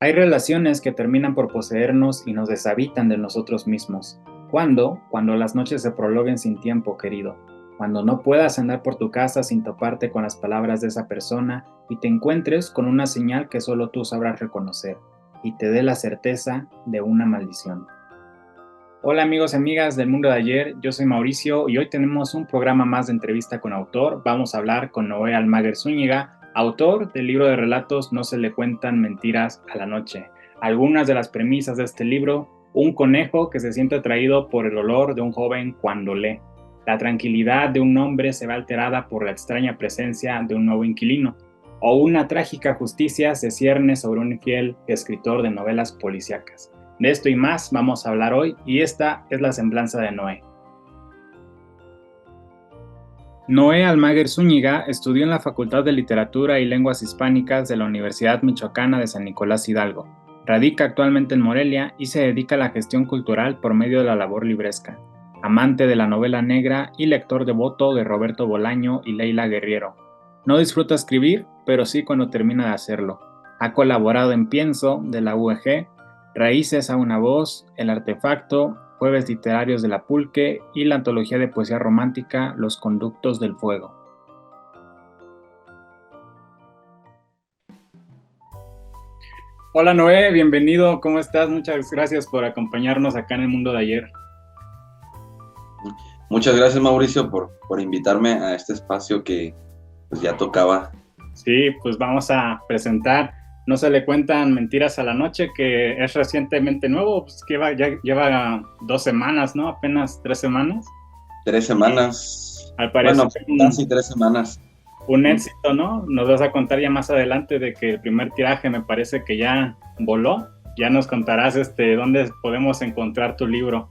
Hay relaciones que terminan por poseernos y nos deshabitan de nosotros mismos. ¿Cuándo? Cuando las noches se prolonguen sin tiempo, querido. Cuando no puedas andar por tu casa sin toparte con las palabras de esa persona y te encuentres con una señal que solo tú sabrás reconocer y te dé la certeza de una maldición. Hola amigos y amigas del mundo de ayer, yo soy Mauricio y hoy tenemos un programa más de entrevista con autor. Vamos a hablar con Noé Almaguer Zúñiga, autor del libro de relatos No se le cuentan mentiras a la noche. Algunas de las premisas de este libro: un conejo que se siente atraído por el olor de un joven cuando lee. La tranquilidad de un hombre se ve alterada por la extraña presencia de un nuevo inquilino. O una trágica justicia se cierne sobre un infiel escritor de novelas policíacas. De esto y más vamos a hablar hoy, y esta es la semblanza de Noé. Noé Almaguer Zúñiga estudió en la Facultad de Literatura y Lenguas Hispánicas de la Universidad Michoacana de San Nicolás Hidalgo. Radica actualmente en Morelia y se dedica a la gestión cultural por medio de la labor libresca. Amante de la novela negra y lector devoto de Roberto Bolaño y Leila Guerriero. No disfruta escribir, pero sí cuando termina de hacerlo. Ha colaborado en Pienso, de la UEG, Raíces a una voz, El artefacto, Jueves literarios de la Pulque y la antología de poesía romántica Los conductos del fuego. Hola Noé, bienvenido, ¿cómo estás? Muchas gracias por acompañarnos acá en el mundo de ayer. Muchas gracias, Mauricio, por invitarme a este espacio que pues ya tocaba. Sí, pues vamos a presentar No se le cuentan mentiras a la noche, que es recientemente nuevo, pues que ya lleva 2 semanas, ¿no? Apenas 3 semanas. 3 semanas. Al parecer, bueno, casi 3 semanas. Un éxito, ¿no? Nos vas a contar ya más adelante de que el primer tiraje me parece que ya voló. Ya nos contarás dónde podemos encontrar tu libro.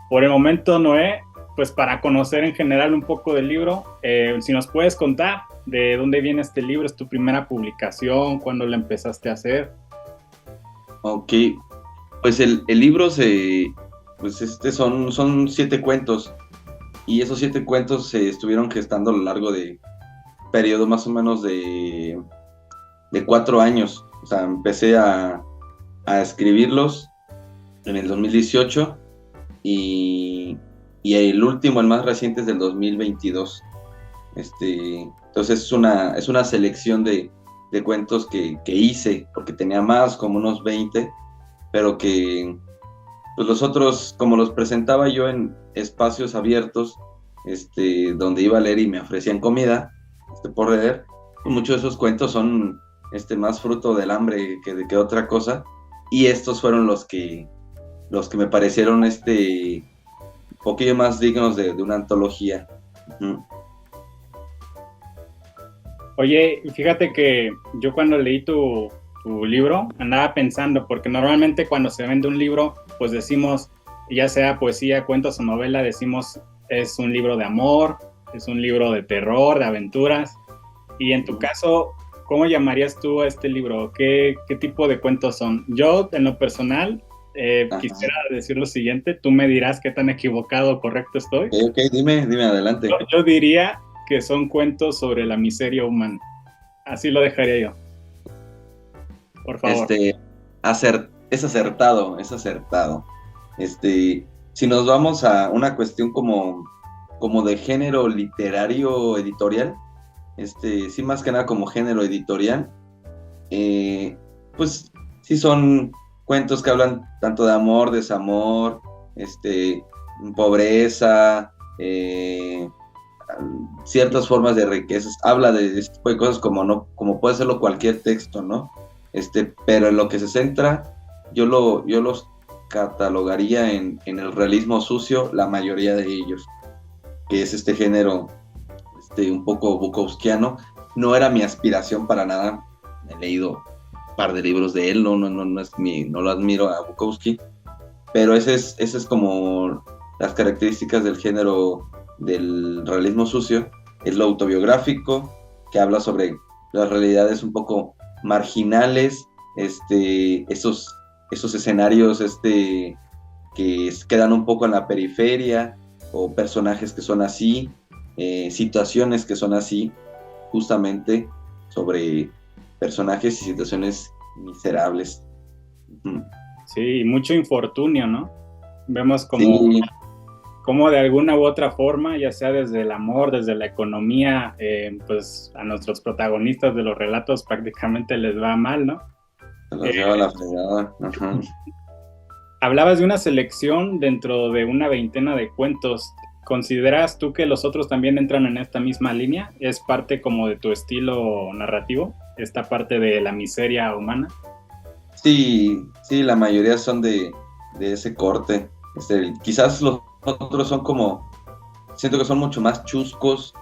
Por el momento, Noé, pues para conocer en general un poco del libro, si nos puedes contar de dónde viene este libro, es tu primera publicación, cuándo lo empezaste a hacer. Ok, pues el libro son 7 cuentos, y esos 7 cuentos se estuvieron gestando a lo largo de periodo más o menos de 4 años. O sea, empecé a escribirlos en el 2018 y el último, el más reciente, es del 2022. Entonces es una selección de cuentos que hice, porque tenía más, como unos 20, pero que pues los otros, como los presentaba yo en espacios abiertos, donde iba a leer y me ofrecían comida por leer, pues muchos de esos cuentos son más fruto del hambre que otra cosa, y estos fueron los que me parecieron un poquillo más dignos de una antología. Uh-huh. Oye, fíjate que yo cuando leí tu libro andaba pensando, porque normalmente cuando se vende un libro, pues decimos, ya sea poesía, cuentos o novela, decimos es un libro de amor, es un libro de terror, de aventuras. Y en tu caso, ¿cómo llamarías tú a este libro? ¿Qué tipo de cuentos son? Yo, en lo personal, quisiera decir lo siguiente, tú me dirás qué tan equivocado o correcto estoy. Ok, dime adelante. Yo diría que son cuentos sobre la miseria humana. Así lo dejaría yo. Por favor. Es acertado. Si nos vamos a una cuestión como de género literario editorial, sí, más que nada como género editorial, pues sí son cuentos que hablan tanto de amor, desamor, pobreza, ciertas formas de riquezas. Habla de este tipo de cosas como puede serlo cualquier texto, ¿no? Pero en lo que se centra, yo los catalogaría en el realismo sucio, la mayoría de ellos, que es este género un poco bukowskiano. No era mi aspiración para nada. He leído un par de libros de él, no lo admiro a Bukowski, pero ese es como las características del género del realismo sucio. Es lo autobiográfico, que habla sobre las realidades un poco marginales, esos escenarios que quedan un poco en la periferia, o personajes que son así, situaciones que son así, justamente sobre personajes y situaciones miserables. Sí, y mucho infortunio, ¿no? Vemos Sí, como de alguna u otra forma, ya sea desde el amor, desde la economía, pues a nuestros protagonistas de los relatos prácticamente les va mal, ¿no? se Eh, los lleva la fregada. Ajá. Hablabas de una selección dentro de una veintena de cuentos. ¿Consideras tú que los otros también entran en esta misma línea? ¿Es parte como de tu estilo narrativo? ¿Esta parte de la miseria humana? Sí, sí, la mayoría son de ese corte. Quizás los otros son como, siento que son mucho más chuscos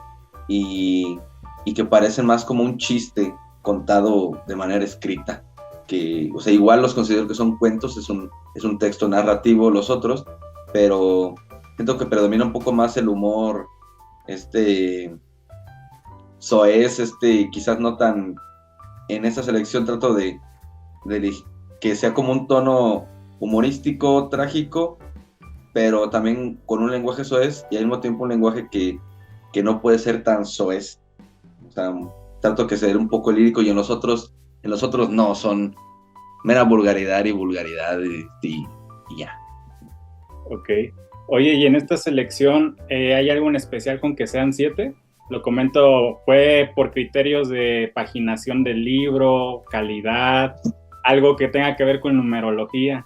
y, y que parecen más como un chiste contado de manera escrita. Que, o sea, igual los considero que son cuentos, es un texto narrativo los otros, pero siento que predomina un poco más el humor, soez, quizás no tan, en esa selección trato de que sea como un tono humorístico, trágico, pero también con un lenguaje soez y al mismo tiempo un lenguaje que no puede ser tan soez. O sea, trato que sea un poco lírico y en los otros no, son mera vulgaridad y ya. Ok. Oye, y en esta selección, ¿hay algo en especial con que sean 7? Lo comento, ¿fue por criterios de paginación del libro, calidad, algo que tenga que ver con numerología?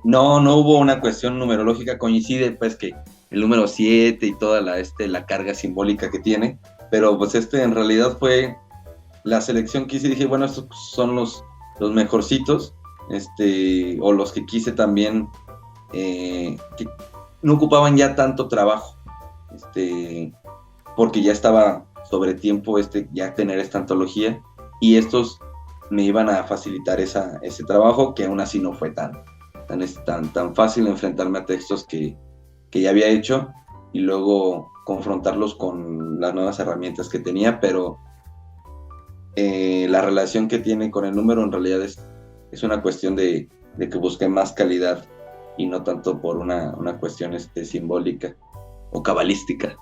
No, no hubo una cuestión numerológica, coincide pues que el número 7 y toda la carga simbólica que tiene, pero pues en realidad fue la selección que hice y dije, bueno, estos son los mejorcitos, o los que quise también, que no ocupaban ya tanto trabajo, porque ya estaba sobre tiempo ya tener esta antología, y estos me iban a facilitar ese trabajo, que aún así no fue tan fácil enfrentarme a textos que ya había hecho, y luego confrontarlos con las nuevas herramientas que tenía, pero la relación que tiene con el número en realidad es una cuestión de que busqué más calidad y no tanto por una cuestión simbólica o cabalística.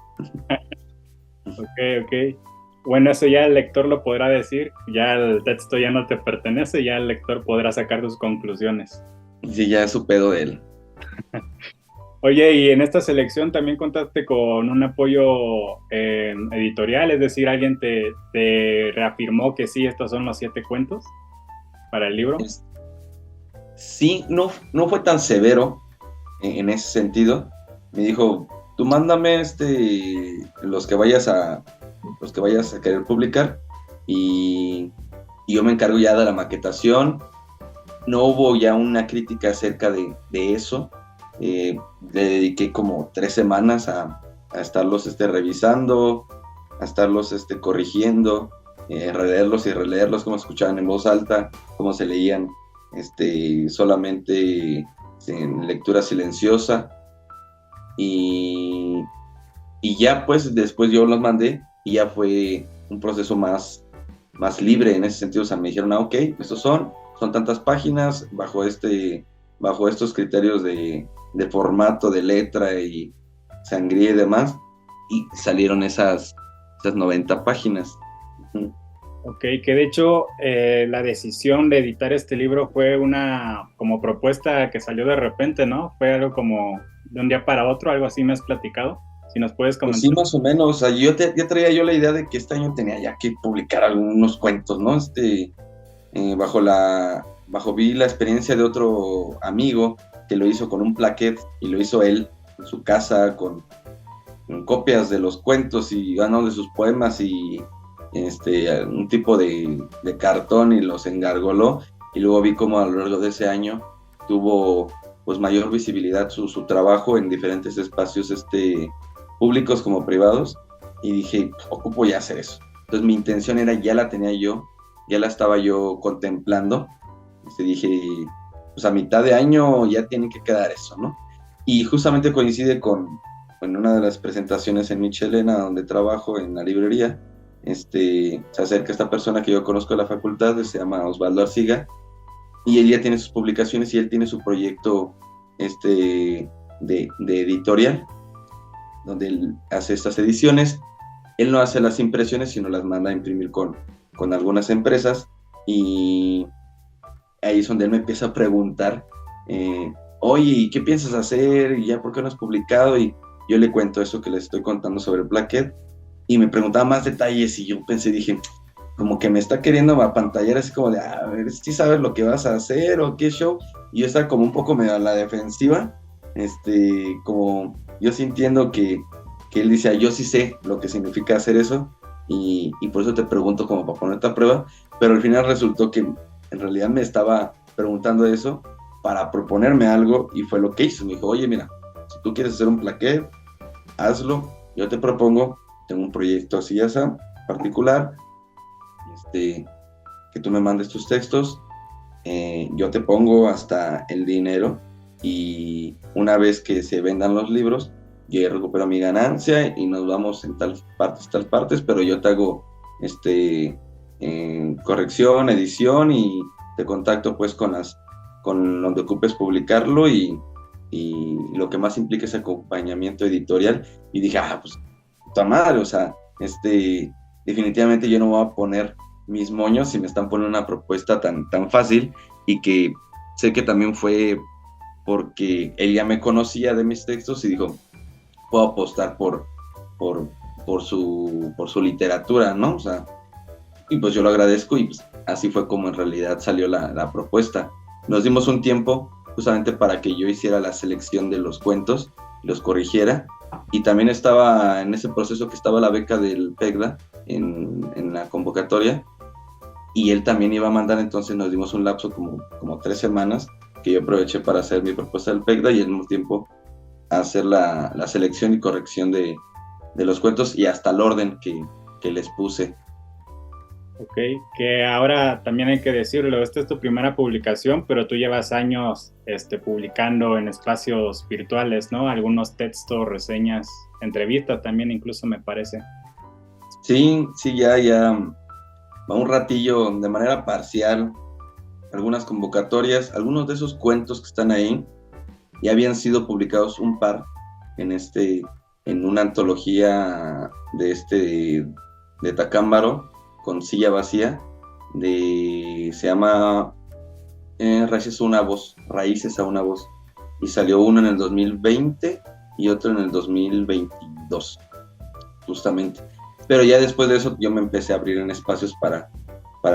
Ok, ok. Bueno, eso ya el lector lo podrá decir, ya el texto ya no te pertenece, ya el lector podrá sacar sus conclusiones. Sí, ya es su pedo de él. Oye, y en esta selección también contaste con un apoyo editorial, es decir, alguien te reafirmó que sí, estos son los 7 cuentos para el libro. Sí, no fue tan severo en ese sentido. Me dijo, tú mándame los que vayas a querer publicar y yo me encargo ya de la maquetación. No hubo ya una crítica acerca de eso. Le dediqué como 3 semanas a estarlos revisando, a estarlos corrigiendo, releerlos y releerlos, cómo se escuchaban en voz alta, cómo se leían solamente en lectura silenciosa, y ya pues después yo los mandé y ya fue un proceso más libre en ese sentido. O sea, me dijeron, ok, estos son tantas páginas bajo estos criterios de formato, de letra y sangría y demás, y salieron esas 90 páginas. Ok, que de hecho la decisión de editar este libro fue una como propuesta que salió de repente, ¿no? Fue algo como de un día para otro, algo así me has platicado. Si nos puedes Pues comentar. sí, más o menos. O sea, ya traía yo la idea de que este año tenía ya que publicar algunos cuentos, ¿no? Vi la experiencia de otro amigo que lo hizo con un plaquet y lo hizo él en su casa con copias de los cuentos y de sus poemas y un tipo de cartón, y los engargoló, y luego vi cómo a lo largo de ese año tuvo pues mayor visibilidad su trabajo en diferentes espacios públicos como privados, y dije, ocupo ya hacer eso. Entonces mi intención era, ya la tenía yo, ya la estaba yo contemplando, dije, pues a mitad de año ya tiene que quedar eso, ¿no? Y justamente coincide con una de las presentaciones en Michelena, donde trabajo en la librería. Se acerca esta persona que yo conozco de la facultad, se llama Osvaldo Arciga, y él ya tiene sus publicaciones y él tiene su proyecto de de editorial, donde él hace estas ediciones. Él no hace las impresiones, sino las manda a imprimir con algunas empresas, y ahí es donde él me empieza a preguntar, oye, ¿qué piensas hacer? ¿Y ya por qué no has publicado? Y yo le cuento eso que les estoy contando sobre Blackhead, y me preguntaba más detalles, y yo pensé, dije, como que me está queriendo apantallar, así como de, a ver, ¿sí sabes lo que vas a hacer o qué show? Y yo estaba como un poco medio a la defensiva, como yo sintiendo que él dice, yo sí sé lo que significa hacer eso, y por eso te pregunto como para ponerte a prueba, pero al final resultó que en realidad me estaba preguntando eso para proponerme algo, y fue lo que hizo. Me dijo, oye, mira, si tú quieres hacer un plaquet, hazlo, yo te propongo, tengo un proyecto así, esa particular, que tú me mandes tus textos, yo te pongo hasta el dinero, y una vez que se vendan los libros, yo ya recupero mi ganancia y nos vamos en tal partes, pero yo te hago corrección, edición, y te contacto pues con donde ocupes publicarlo, y lo que más implica es acompañamiento editorial. Y dije, pues puta madre, o sea, definitivamente yo no voy a poner mis moños si me están poniendo una propuesta tan fácil, y que sé que también fue porque él ya me conocía de mis textos y dijo, puedo apostar por su literatura, ¿no? O sea, y pues yo lo agradezco, y pues así fue como en realidad salió la propuesta. Nos dimos un tiempo justamente para que yo hiciera la selección de los cuentos, los corrigiera, y también estaba en ese proceso que estaba la beca del PECDA en la convocatoria, y él también iba a mandar, entonces nos dimos un lapso como 3 semanas que yo aproveché para hacer mi propuesta del PECDA, y al mismo tiempo hacer la selección y corrección de los cuentos, y hasta el orden que les puse. Ok, que ahora también hay que decirlo, esta es tu primera publicación, pero tú llevas años publicando en espacios virtuales, ¿no? Algunos textos, reseñas, entrevistas también incluso, me parece. Sí, ya va un ratillo de manera parcial, algunas convocatorias, algunos de esos cuentos que están ahí ya habían sido publicados un par en una antología de Tacámbaro, con Silla Vacía, se llama Raíces a una voz, y salió uno en el 2020 y otro en el 2022, justamente. Pero ya después de eso yo me empecé a abrir en espacios para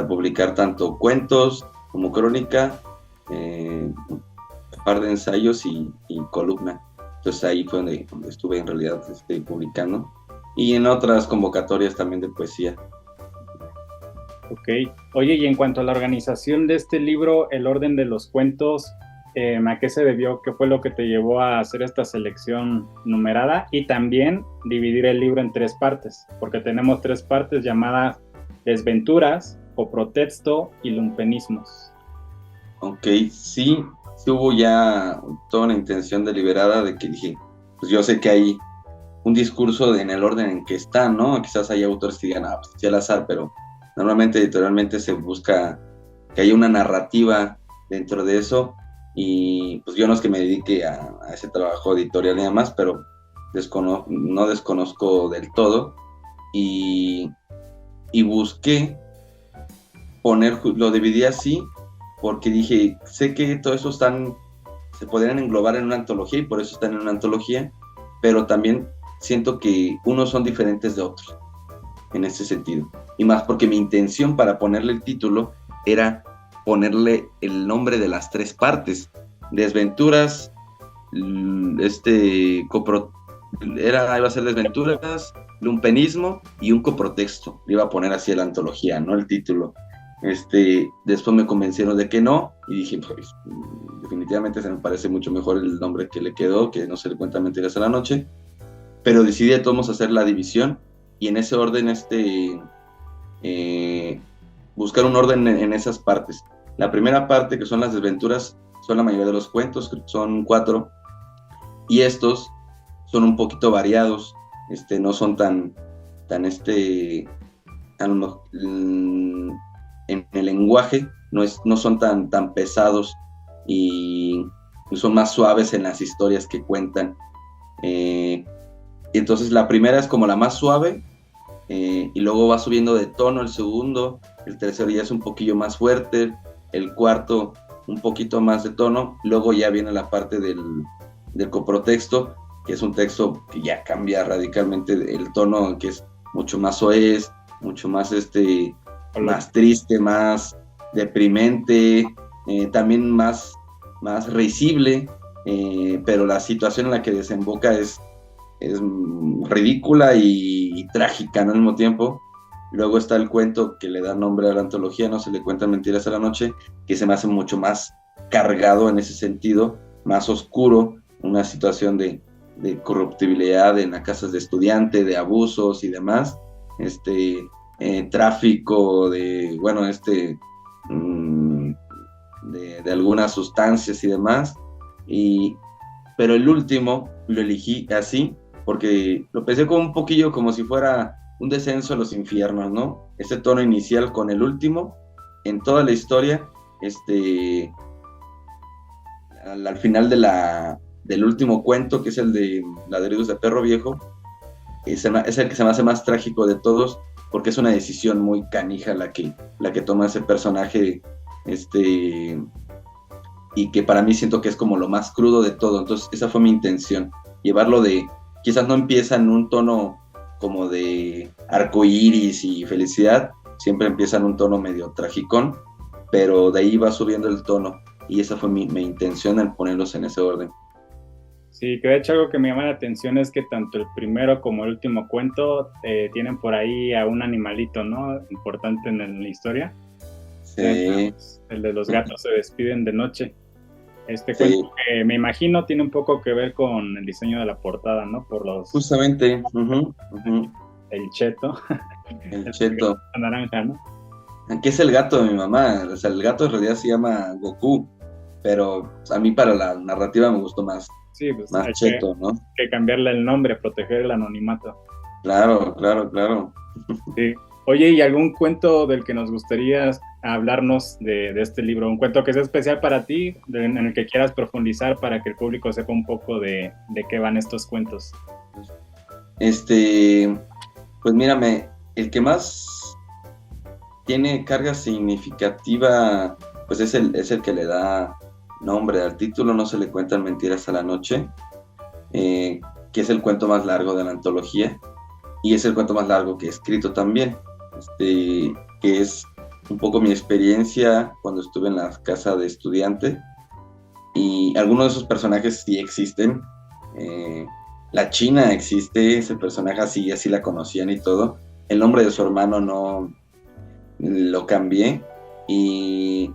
publicar tanto cuentos como crónica, un par de ensayos y columna. Entonces ahí fue donde estuve en realidad publicando, y en otras convocatorias también de poesía. Ok. Oye, y en cuanto a la organización de este libro, el orden de los cuentos, ¿a qué se debió? ¿Qué fue lo que te llevó a hacer esta selección numerada? Y también dividir el libro en 3 partes, porque tenemos 3 partes llamadas Desventuras, Coprotexto y Lumpenismos. Ok, sí hubo ya toda una intención deliberada de que dije, pues yo sé que hay un discurso en el orden en que está, ¿no? Quizás hay autores que digan, pues sí al azar, pero normalmente editorialmente se busca que haya una narrativa dentro de eso, y pues yo no es que me dedique a ese trabajo editorial y demás, pero no desconozco del todo, y busqué lo dividí así porque dije, sé que todo eso se podrían englobar en una antología, y por eso están en una antología, pero también siento que unos son diferentes de otros en ese sentido, y más porque mi intención para ponerle el título era ponerle el nombre de las 3 partes: Desventuras, iba a ser Desventuras, Lumpenismo y un coprotexto. Le iba a poner así a la antología, no el título. Después me convencieron de que no, y dije, pues definitivamente se me parece mucho mejor el nombre que le quedó, que no se le cuenta mentiras a la noche, pero decidí de todos modos hacer la división, y en ese orden buscar un orden en esas partes. La primera parte, que son las desventuras, son la mayoría de los cuentos, son 4, y estos son un poquito variados, no son tan en el lenguaje no son tan pesados, y son más suaves en las historias que cuentan. Entonces la primera es como la más suave, y luego va subiendo de tono el segundo, el tercero ya es un poquillo más fuerte, el cuarto un poquito más de tono, luego ya viene la parte del coprotexto, que es un texto que ya cambia radicalmente el tono, que es mucho más soez, mucho más más triste, más deprimente, también más risible, pero la situación en la que desemboca es ridícula y trágica, ¿no? Al mismo tiempo. Luego está el cuento que le da nombre a la antología, No se le cuentan mentiras a la noche, que se me hace mucho más cargado en ese sentido, más oscuro, una situación de corruptibilidad en las casas de estudiante, de abusos y demás, tráfico de, bueno, de algunas sustancias y demás, pero el último lo elegí así, porque lo pensé como un poquillo como si fuera un descenso a los infiernos, ¿no? Este tono inicial con el último, en toda la historia, al final del último cuento, que es el de Ladridos de Perro Viejo, es el que se me hace más trágico de todos, porque es una decisión muy canija la que toma ese personaje, y que para mí siento que es como lo más crudo de todo. Entonces esa fue mi intención, llevarlo quizás no empieza en un tono como de arcoíris y felicidad, siempre empieza en un tono medio tragicón, pero de ahí va subiendo el tono, y esa fue mi intención al ponerlos en ese orden. Sí, que de hecho algo que me llama la atención es que tanto el primero como el último cuento tienen por ahí a un animalito, ¿no? Importante en la historia. Sí. El de los gatos se despiden de noche. Este Sí. cuento que me imagino tiene un poco que ver con el diseño de la portada, ¿no? Por los... Justamente. El cheto. El cheto. La naranja, ¿no? Que es el gato de mi mamá. O sea, el gato en realidad se llama Goku, pero a mí para la narrativa me gustó más. Sí, pues más cheto, ¿no? Que cambiarle el nombre, proteger el anonimato. Claro. Sí. Oye, ¿y algún cuento del que nos gustaría hablarnos de este libro? Un cuento que sea especial para ti, en el que quieras profundizar para que el público sepa un poco de qué van estos cuentos. Pues mírame, el que más tiene carga significativa, pues es el que le da nombre al título, No se le cuentan mentiras a la noche, que es el cuento más largo de la antología, y es el cuento más largo que he escrito también, que es un poco mi experiencia cuando estuve en la casa de estudiante, y algunos de esos personajes sí existen. La China existe, ese personaje así la conocían y todo. El nombre de su hermano no lo cambié, y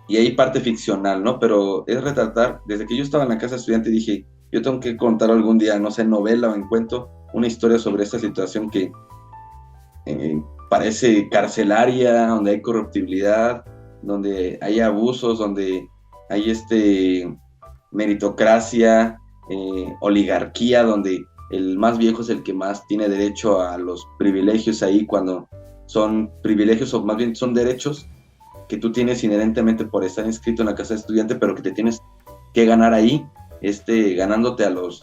hay parte ficcional, ¿no? Pero es retratar, desde que yo estaba en la casa de estudiante dije, yo tengo que contar algún día, no sé, novela o en cuento, una historia sobre esta situación que parece carcelaria, donde hay corruptibilidad, donde hay abusos, donde hay meritocracia, oligarquía, donde el más viejo es el que más tiene derecho a los privilegios ahí, cuando son privilegios o más bien son derechos que tú tienes inherentemente por estar inscrito en la casa de estudiante, pero que te tienes que ganar ahí, ganándote a los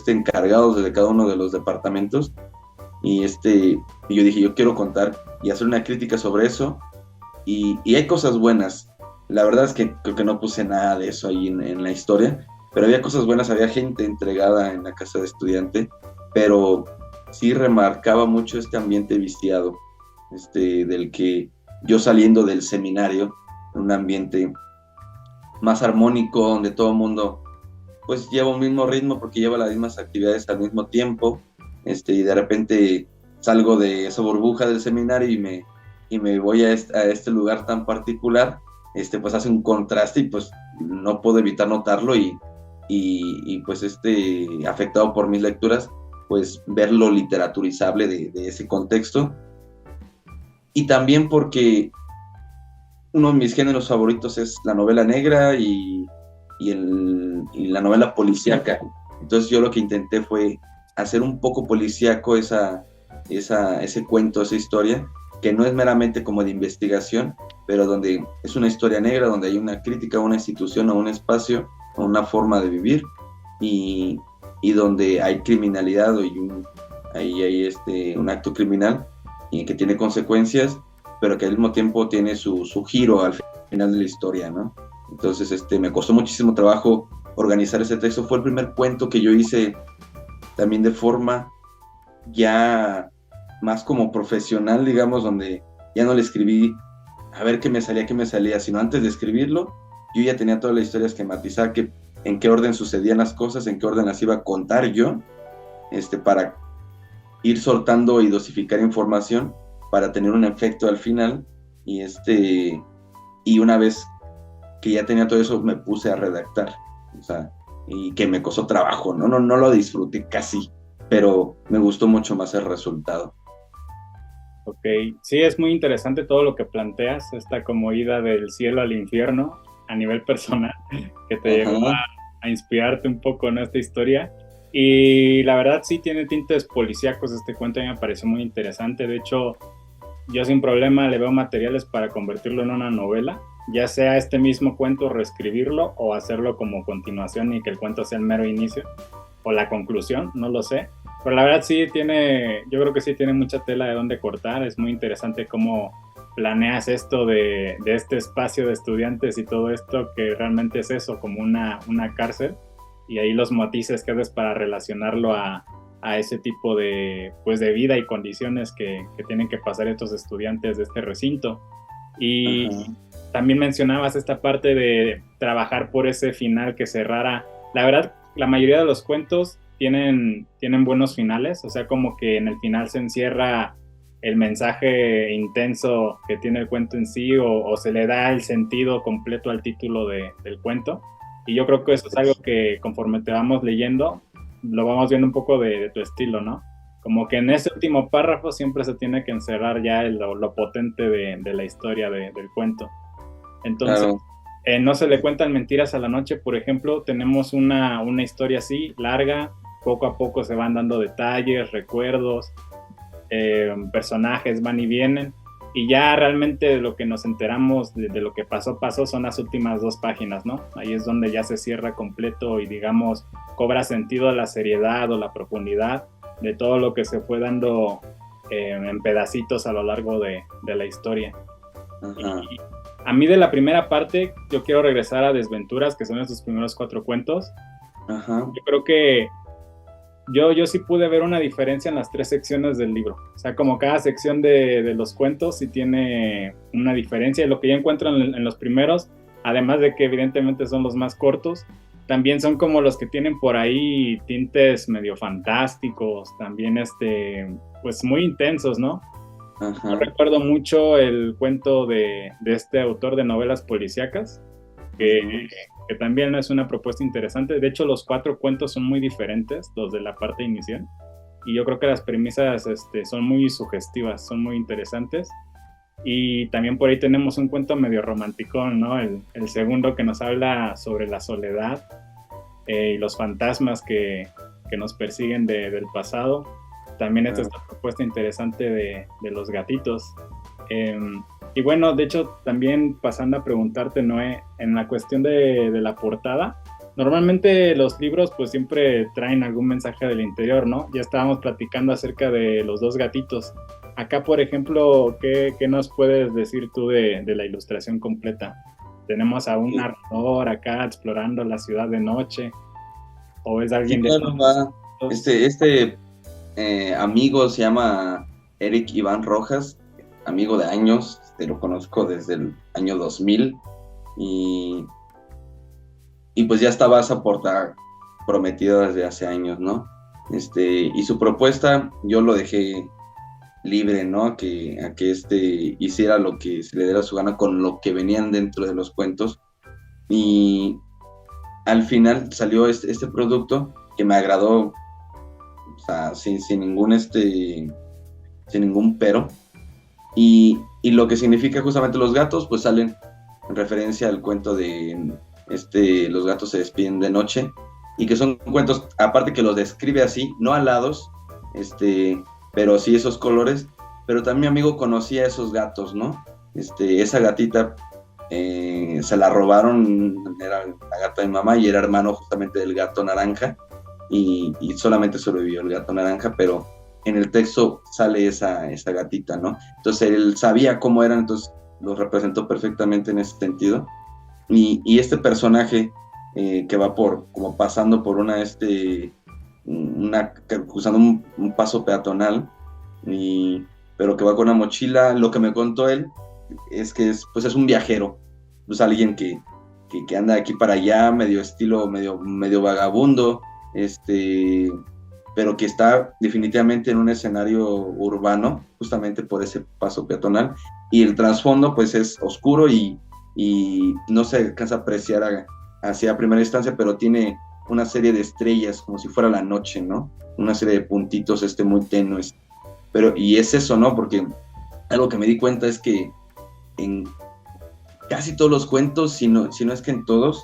encargados de cada uno de los departamentos. Y yo dije, yo quiero contar y hacer una crítica sobre eso, y hay cosas buenas. La verdad es que creo que no puse nada de eso ahí en la historia, pero había cosas buenas, había gente entregada en la casa de estudiante, pero sí remarcaba mucho este ambiente viciado, del que yo saliendo del seminario, un ambiente más armónico, donde todo el mundo pues lleva un mismo ritmo porque lleva las mismas actividades al mismo tiempo, y de repente salgo de esa burbuja del seminario y me voy a este lugar tan particular, pues hace un contraste, y pues no puedo evitar notarlo, y pues afectado por mis lecturas, pues ver lo literaturizable de ese contexto. Y también porque uno de mis géneros favoritos es la novela negra y la novela policíaca. Entonces yo lo que intenté fue hacer un poco policíaco ese cuento, esa historia, que no es meramente como de investigación, pero donde es una historia negra, donde hay una crítica a una institución o un espacio, una forma de vivir, y donde hay criminalidad y hay un acto criminal y que tiene consecuencias, pero que al mismo tiempo tiene su giro al final de la historia, ¿no? Entonces me costó muchísimo trabajo organizar ese texto. Fue el primer cuento que yo hice también de forma ya más como profesional, digamos, donde ya no le escribí a ver qué me salía, sino antes de escribirlo, yo ya tenía toda la historia esquematizada, en qué orden sucedían las cosas, en qué orden las iba a contar yo, para ir soltando y dosificar información para tener un efecto al final, y una vez que ya tenía todo eso, me puse a redactar, o sea, y que me costó trabajo, no lo disfruté casi, pero me gustó mucho más el resultado. Ok, sí, es muy interesante todo lo que planteas, esta como ida del cielo al infierno a nivel personal, que te llegó a inspirarte un poco en esta historia. Y la verdad sí tiene tintes policíacos este cuento, a mí me pareció muy interesante. De hecho, yo sin problema le veo materiales para convertirlo en una novela, ya sea este mismo cuento, reescribirlo o hacerlo como continuación y que el cuento sea el mero inicio o la conclusión, no lo sé. Pero la verdad sí yo creo que sí tiene mucha tela de dónde cortar. Es muy interesante cómo planeas esto de este espacio de estudiantes y todo esto, que realmente es eso, como una cárcel, y ahí los matices que haces para relacionarlo a ese tipo de vida y condiciones que tienen que pasar estos estudiantes de este recinto. Y también mencionabas esta parte de trabajar por ese final que cerrara. La verdad, la mayoría de los cuentos tienen buenos finales, o sea, como que en el final se encierra el mensaje intenso que tiene el cuento en sí, o se le da el sentido completo al título del cuento. Y yo creo que eso es algo que conforme te vamos leyendo, lo vamos viendo un poco de tu estilo, ¿no? Como que en ese último párrafo siempre se tiene que encerrar ya lo potente de la historia del cuento. Entonces, claro. No se le cuentan mentiras a la noche, por ejemplo, tenemos una historia así, larga, poco a poco se van dando detalles, recuerdos, personajes van y vienen, y ya realmente de lo que nos enteramos de lo que pasó son las últimas 2 páginas, ¿no? Ahí es donde ya se cierra completo y, digamos, cobra sentido la seriedad o la profundidad de todo lo que se fue dando en pedacitos a lo largo de la historia. Y a mí de la primera parte yo quiero regresar a Desventuras, que son estos primeros 4 cuentos. Yo creo que yo sí pude ver una diferencia en las 3 secciones del libro. O sea, como cada sección de los cuentos sí tiene una diferencia. Y lo que yo encuentro en los primeros, además de que evidentemente son los más cortos, también son como los que tienen por ahí tintes medio fantásticos, también pues muy intensos, ¿no? Yo recuerdo mucho el cuento de este autor de novelas policíacas, que también es una propuesta interesante. De hecho, los 4 cuentos son muy diferentes, los de la parte inicial, y yo creo que las premisas son muy sugestivas, son muy interesantes. Y también por ahí tenemos un cuento medio romanticón, ¿no? El segundo, que nos habla sobre la soledad y los fantasmas que nos persiguen del pasado. También esta propuesta interesante de los gatitos. Y bueno, de hecho, también pasando a preguntarte, Noé, en la cuestión de la portada, normalmente los libros pues siempre traen algún mensaje del interior, ¿no? Ya estábamos platicando acerca de los 2 gatitos. Acá, por ejemplo, ¿qué nos puedes decir tú de la ilustración completa? ¿Tenemos a un narrador acá explorando la ciudad de noche? ¿O es alguien amigo se llama Eric Iván Rojas, amigo de años, lo conozco desde el año 2000, y pues ya estaba esa portada prometida desde hace años, ¿no? Y su propuesta yo lo dejé libre, ¿no? A que hiciera lo que se le diera su gana con lo que venían dentro de los cuentos, y al final salió este producto que me agradó, o sea, sin ningún pero, y lo que significa justamente los gatos, pues salen en referencia al cuento de los gatos se despiden de noche, y que son cuentos, aparte que los describe así, no alados, pero sí esos colores, pero también mi amigo conocía esos gatos, ¿no? Esa gatita se la robaron, era la gata de mi mamá y era hermano justamente del gato naranja, y solamente sobrevivió el gato naranja, pero en el texto sale esa gatita, ¿no? Entonces él sabía cómo eran, entonces lo representó perfectamente en ese sentido. Y este personaje que va como pasando por cruzando un paso peatonal, pero que va con una mochila, lo que me contó él es que pues es un viajero, pues alguien que anda de aquí para allá, medio estilo, medio vagabundo, pero que está definitivamente en un escenario urbano, justamente por ese paso peatonal, y el trasfondo pues es oscuro y no se alcanza a apreciar hacia primera instancia, pero tiene una serie de estrellas, como si fuera la noche, ¿no? Una serie de puntitos muy tenues. Y es eso, ¿no? Porque algo que me di cuenta es que en casi todos los cuentos, si no es que en todos,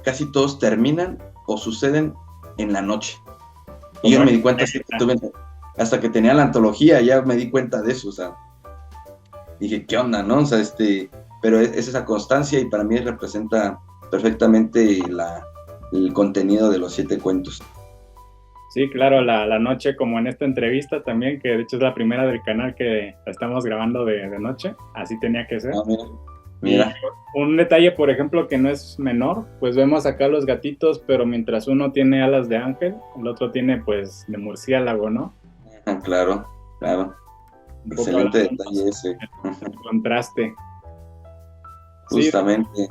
casi todos terminan o suceden en la noche. Y yo no me di cuenta hasta que tenía la antología, ya me di cuenta de eso, o sea, dije, ¿qué onda, no? O sea, pero es esa constancia y para mí representa perfectamente el contenido de los 7 cuentos. Sí, claro, la noche, como en esta entrevista también, que de hecho es la primera del canal que la estamos grabando de noche, así tenía que ser. Mira. Un detalle, por ejemplo, que no es menor, pues vemos acá los gatitos, pero mientras uno tiene alas de ángel, el otro tiene pues de murciélago, ¿no? Claro. Excelente detalle ese. El contraste. Justamente. Sí.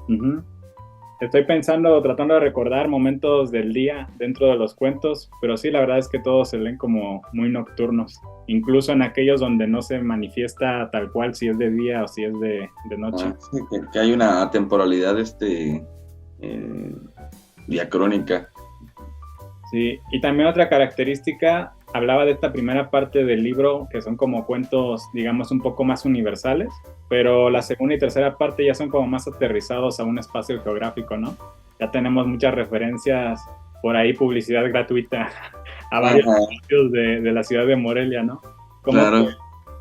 Uh-huh. Estoy tratando de recordar momentos del día dentro de los cuentos, pero sí, la verdad es que todos se leen como muy nocturnos, incluso en aquellos donde no se manifiesta tal cual si es de día o si es de noche. Sí, que hay una temporalidad diacrónica. Sí, y también otra característica, hablaba de esta primera parte del libro, que son como cuentos, digamos, un poco más universales, pero la segunda y tercera parte ya son como más aterrizados a un espacio geográfico, ¿no? Ya tenemos muchas referencias, por ahí publicidad gratuita a varios sitios de la ciudad de Morelia, ¿no?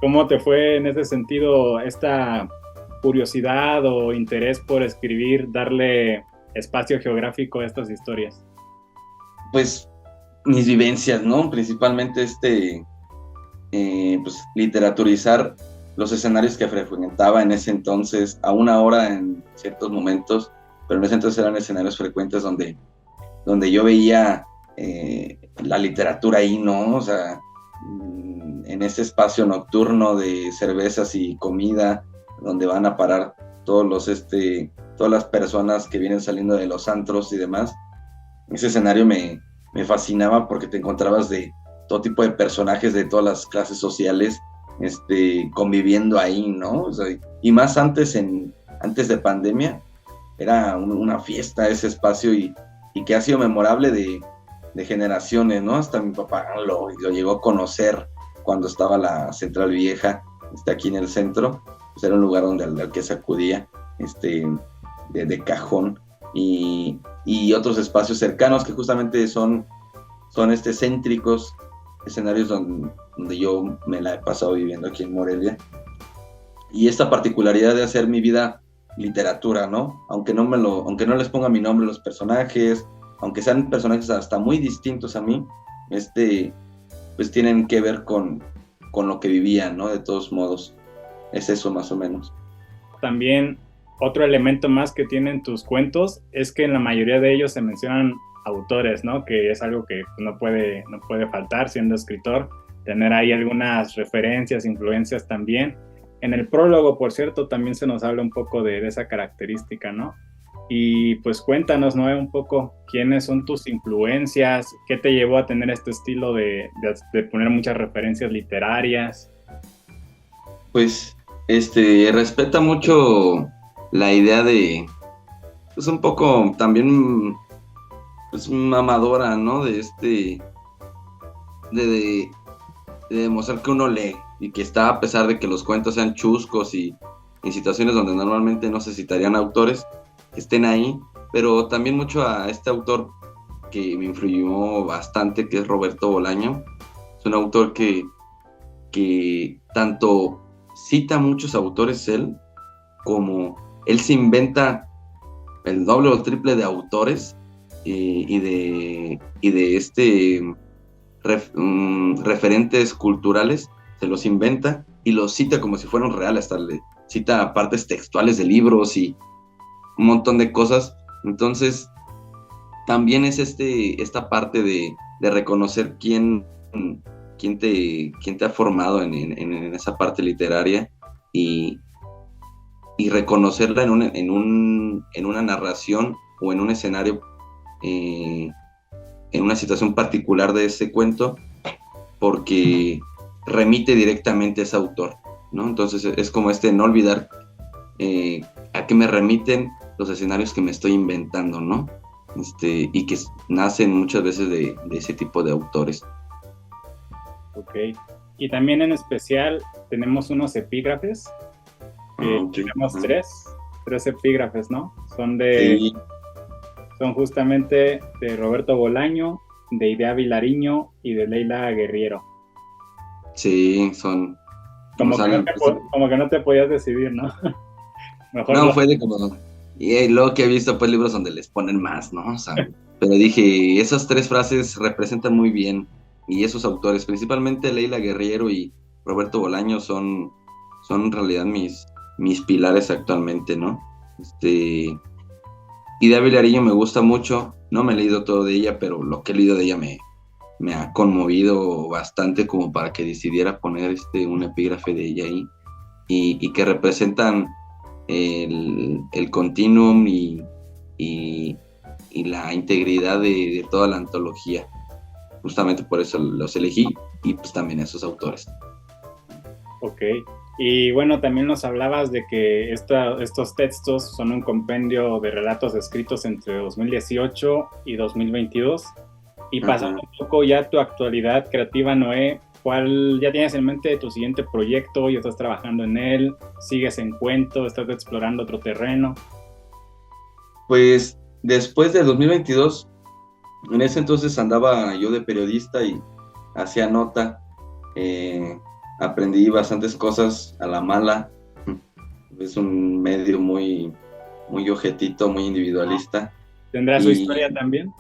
¿Cómo te fue en ese sentido esta curiosidad o interés por escribir, darle espacio geográfico a estas historias? Pues mis vivencias, ¿no? Principalmente pues literaturizar los escenarios que frecuentaba en ese entonces, aún ahora en ciertos momentos, pero en ese entonces eran escenarios frecuentes donde yo veía la literatura ahí, ¿no? O sea, en ese espacio nocturno de cervezas y comida, donde van a parar todas las personas que vienen saliendo de los antros y demás. Ese escenario me fascinaba porque te encontrabas de todo tipo de personajes de todas las clases sociales conviviendo ahí, ¿no? O sea, y más antes de pandemia, era una fiesta ese espacio y que ha sido memorable de generaciones, ¿no? Hasta mi papá lo llegó a conocer cuando estaba la Central Vieja, aquí en el centro, pues era un lugar al que se acudía de cajón, y otros espacios cercanos que justamente son céntricos, escenarios donde yo me la he pasado viviendo aquí en Morelia. Y esta particularidad de hacer mi vida literatura, ¿no? Aunque no les ponga mi nombre a los personajes, aunque sean personajes hasta muy distintos a mí, pues tienen que ver con lo que vivían, ¿no? De todos modos, es eso más o menos. También otro elemento más que tienen tus cuentos es que en la mayoría de ellos se mencionan autores, ¿no? Que es algo que no puede faltar siendo escritor, tener ahí algunas referencias, influencias también. En el prólogo, por cierto, también se nos habla un poco de esa característica, ¿no? Y pues cuéntanos, ¿no? Un poco quiénes son tus influencias, qué te llevó a tener este estilo de poner muchas referencias literarias. Pues, respeta mucho la idea de, pues un poco también, pues mamadora, ¿no? De demostrar que uno lee y que está, a pesar de que los cuentos sean chuscos y en situaciones donde normalmente no se citarían autores, que estén ahí, pero también mucho a este autor que me influyó bastante, que es Roberto Bolaño. Es un autor que tanto cita a muchos autores él, como él se inventa el doble o el triple de autores y de referentes culturales, se los inventa y los cita como si fueran reales, hasta le cita partes textuales de libros y un montón de cosas. Entonces, también es esta parte de reconocer quién te ha formado en esa parte literaria y reconocerla en una narración o en un escenario, en una situación particular de ese cuento, porque remite directamente a ese autor, ¿no? Entonces es como no olvidar a qué me remiten los escenarios que me estoy inventando, ¿no? Y que nacen muchas veces de ese tipo de autores. Ok. Y también en especial tenemos unos epígrafes. Tenemos tres epígrafes, ¿no? Sí. Son justamente de Roberto Bolaño, de Idea Vilariño y de Leila Guerriero. Sí, son... Como que no te podías decidir, ¿no? Mejor no, fue de como... Y luego que he visto pues libros donde les ponen más, ¿no? O sea, pero dije, esas tres frases representan muy bien, y esos autores, principalmente Leila Guerriero y Roberto Bolaño, son en realidad mis pilares actualmente, ¿no? Idea Vilariño me gusta mucho, no me he leído todo de ella, pero lo que he leído de ella me ha conmovido bastante como para que decidiera poner un epígrafe de ella ahí, y que representan el continuum y la integridad de toda la antología. Justamente por eso los elegí, y pues también esos autores. Ok. Y bueno, también nos hablabas de que estos textos son un compendio de relatos escritos entre 2018 y 2022. Y pasando un poco ya a tu actualidad creativa, Noé, ¿cuál ya tienes en mente tu siguiente proyecto? ¿Ya estás trabajando en él? ¿Sigues en cuento? ¿Estás explorando otro terreno? Pues después de 2022, en ese entonces andaba yo de periodista y hacía nota. Aprendí bastantes cosas a la mala. Es un medio muy, muy objetito, muy individualista. ¿Tendrá su historia también?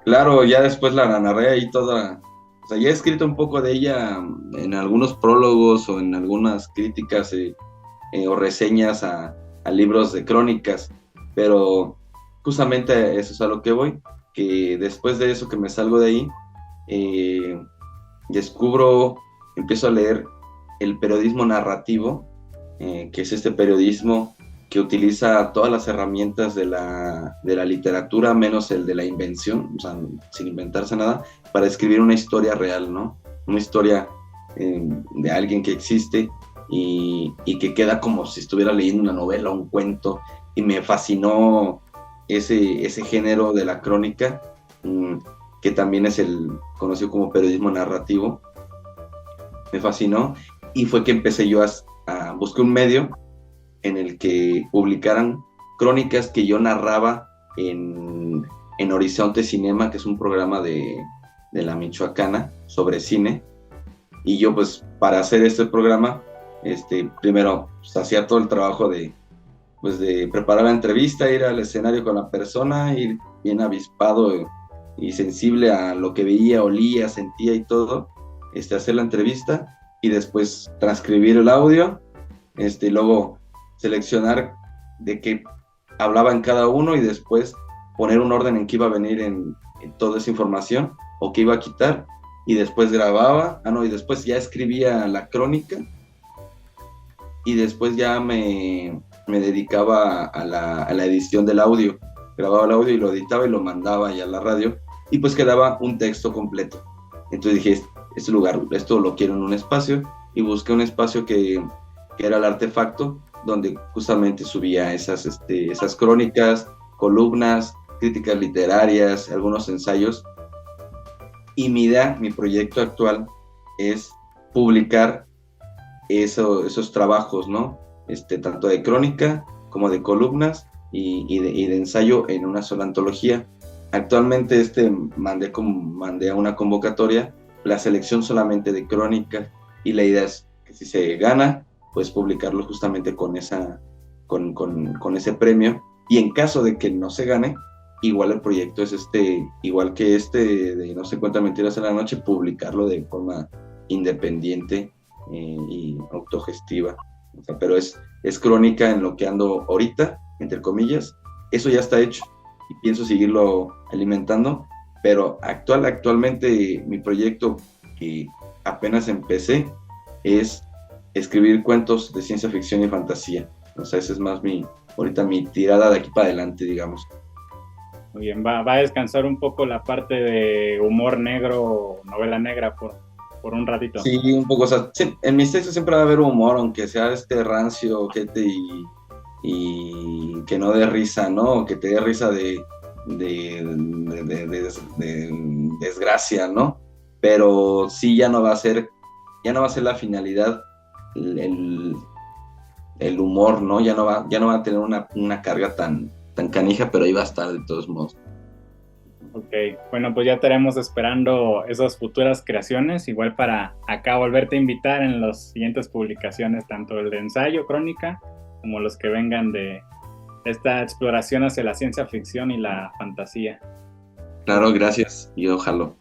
Claro, ya después la narré ahí toda. O sea, ya he escrito un poco de ella en algunos prólogos o en algunas críticas o reseñas a libros de crónicas, pero justamente eso es a lo que voy, que después de eso que me salgo de ahí, empiezo a leer el periodismo narrativo, que es este periodismo que utiliza todas las herramientas de la literatura, menos el de la invención, o sea, sin inventarse nada, para escribir una historia real, ¿no? Una historia de alguien que existe y que queda como si estuviera leyendo una novela o un cuento, y me fascinó ese género de la crónica, que también es el conocido como periodismo narrativo. Me fascinó, y fue que empecé yo a buscar un medio en el que publicaran crónicas que yo narraba en Horizonte Cinema, que es un programa de la Michoacana sobre cine. Y yo, pues, para hacer este programa, primero pues, hacía todo el trabajo de preparar la entrevista, ir al escenario con la persona, ir bien avispado y sensible a lo que veía, olía, sentía y todo, hacer la entrevista, y después transcribir el audio, y luego seleccionar de qué hablaban cada uno, y después poner un orden en que iba a venir en toda esa información o que iba a quitar, y después grababa, y después ya escribía la crónica, y después ya me dedicaba a la edición del audio. Grababa el audio y lo editaba y lo mandaba ya a la radio, y pues quedaba un texto completo. Entonces dije, este lugar, esto lo quiero en un espacio, y busqué un espacio que era el Artefacto, donde justamente subía esas crónicas, columnas, críticas literarias, algunos ensayos. Y mi idea, mi proyecto actual es publicar esos trabajos, ¿no? Tanto de crónica como de columnas y de ensayo en una sola antología. Actualmente mandé a una convocatoria la selección solamente de crónicas, y la idea es que si se gana, pues publicarlo justamente con ese premio. Y en caso de que no se gane, igual el proyecto es igual que de No se cuentan mentiras en la noche, publicarlo de forma independiente y autogestiva. O sea, pero es crónica en lo que ando ahorita, entre comillas. Eso ya está hecho y pienso seguirlo alimentando, pero actualmente mi proyecto, que apenas empecé, es escribir cuentos de ciencia ficción y fantasía. O sea, esa es más ahorita mi tirada de aquí para adelante, digamos. Muy bien, va a descansar un poco la parte de humor negro, novela negra por un ratito. Sí, un poco, o sea, sí, en mis textos siempre va a haber humor, aunque sea rancio, ojete y que no dé risa, ¿no? Que te dé risa de desgracia, ¿no? Pero sí ya no va a ser la finalidad el humor, ¿no? Ya no va a tener una carga tan canija, pero ahí va a estar de todos modos. Ok, bueno, pues ya estaremos esperando esas futuras creaciones, igual para acá volverte a invitar en las siguientes publicaciones, tanto el de ensayo, crónica, como los que vengan de esta exploración hacia la ciencia ficción y la fantasía. Claro, gracias, y ojalá.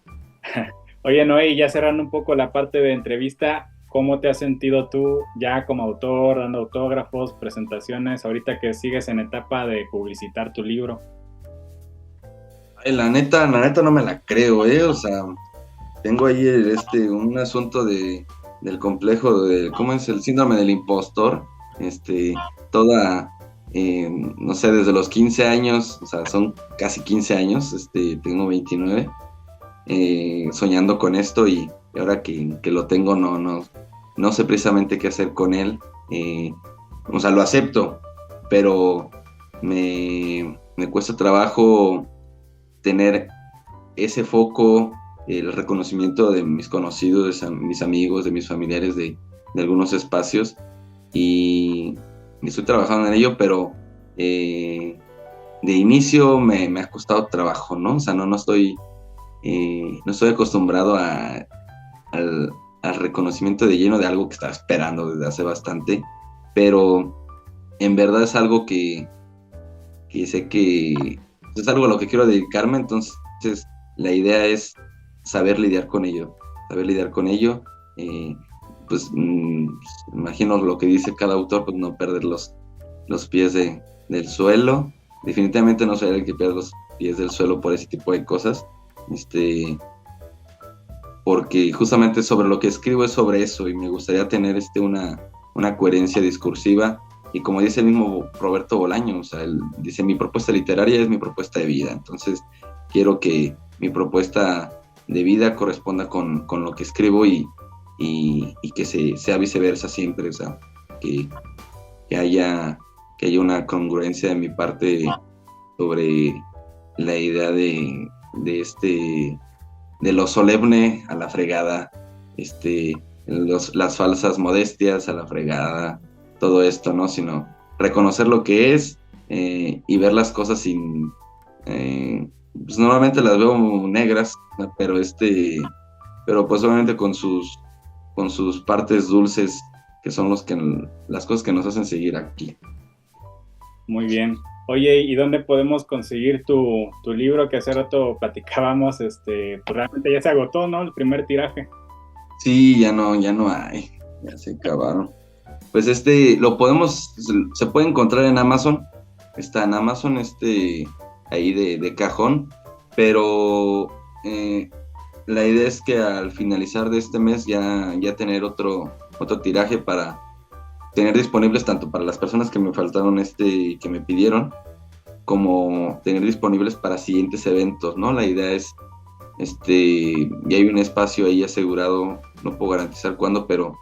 Oye, Noé, y ya cerrando un poco la parte de entrevista, ¿cómo te has sentido tú ya como autor, dando autógrafos, presentaciones, ahorita que sigues en etapa de publicitar tu libro? La neta no me la creo, o sea, tengo ahí un asunto del complejo ¿cómo es? El síndrome del impostor, toda, no sé, desde los 15 años, o sea, son casi 15 años, tengo 29, soñando con esto y ahora que lo tengo no sé precisamente qué hacer con él, o sea, lo acepto, pero me cuesta trabajo tener ese foco, el reconocimiento de mis conocidos, de mis amigos, de mis familiares, de algunos espacios, y estoy trabajando en ello, pero de inicio me ha costado trabajo, ¿no? O sea, no estoy acostumbrado al reconocimiento de lleno de algo que estaba esperando desde hace bastante, pero en verdad es algo que sé que es algo a lo que quiero dedicarme, entonces la idea es saber lidiar con ello, pues imagino lo que dice cada autor, pues no perder los pies del suelo, definitivamente no soy el que pierde los pies del suelo por ese tipo de cosas, porque justamente sobre lo que escribo es sobre eso, y me gustaría tener una coherencia discursiva. Y como dice el mismo Roberto Bolaño, o sea, él dice, mi propuesta literaria es mi propuesta de vida. Entonces, quiero que mi propuesta de vida corresponda con lo que escribo y que sea viceversa siempre. O sea, que haya una congruencia de mi parte sobre la idea de lo solemne a la fregada, las falsas modestias a la fregada, todo esto, ¿no? Sino reconocer lo que es y ver las cosas sin... pues normalmente las veo negras, ¿no? pero pues obviamente con sus partes dulces, que son las cosas que nos hacen seguir aquí. Muy bien. Oye, ¿y dónde podemos conseguir tu libro que hace rato platicábamos? Pues realmente ya se agotó, ¿no? El primer tiraje. Sí, ya no hay, ya se acabaron. Pues se puede encontrar en Amazon, está en Amazon, ahí de cajón, pero la idea es que al finalizar de este mes ya tener otro tiraje para tener disponibles tanto para las personas que me faltaron que me pidieron, como tener disponibles para siguientes eventos, ¿no? La idea es, ya hay un espacio ahí asegurado, no puedo garantizar cuándo, pero